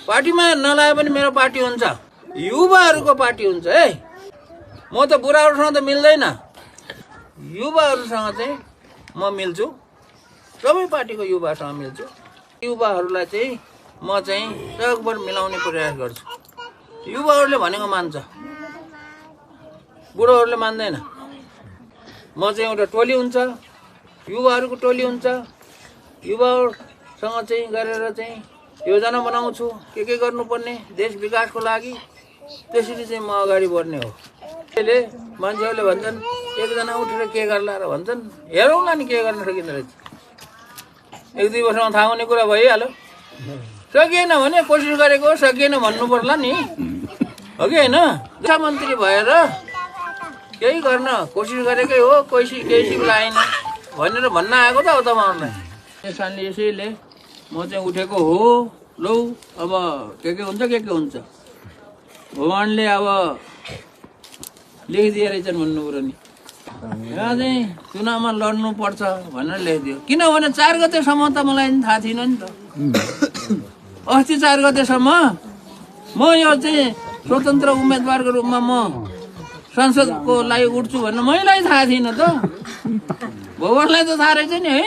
पार्टीमा नलाए पनि मेरो पार्टी हुन्छ, युवाहरूको पार्टी हुन्छ है। म त बुढाहरूसँग त मिल्दैन, युवाहरूसँग चाहिँ म मिल्छु, सबै पार्टीको युवासँग मिल्छु। युवाहरूलाई चाहिँ म चाहिँ सकभर मिलाउने प्रयास गर्छु। युवाहरूले भनेको मान्छ, बुढोहरूले मान्दैन। म चाहिँ एउटा टोली हुन्छ, युवाहरूको टोली हुन्छ, युवाहरूसँग चाहिँ गरेर चाहिँ योजना बनाउँछु के गर्नुपर्ने देश विकासको लागि। त्यसरी चाहिँ म अगाडि बढ्ने हो। अहिले मान्छेहरूले भन्छन् एकजना उठेर के गर्ला र भन्छन्, हेरौँला नि के गर्न सकिँदो रहेछ। 1-2 वर्षमा थाहा हुने कुरा भइहाल्यो। सकिएन भने कोसिस गरेको सकिएन भन्नु पर्ला नि, हो कि होइन? रक्षा मन्त्री भएर केही गर्न कोसिस गरेकै हो, केही सिप लाएन भनेर भन्न आएको त हो तपाईँहरूलाई। त्यस कारणले यसैले म चाहिँ उठेको हो। लौ अब के हुन्छ के हुन्छ, भगवान्ले अब लेखिदिए रहेछन् भन्नु कुरो नि। यहाँ चाहिँ चुनावमा लड्नु पर्छ भनेर लेखिदियो। किनभने 4 गतेसम्म त मलाई थाहा थिएन नि त। अस्ति 4 गतेसम्म म यो चाहिँ स्वतन्त्र उम्मेदवारको रूपमा म संसदको लागि उठ्छु भन्ने मैलाई थाहा थिएन त। भगवान्लाई त थाहा रहेछ नि है।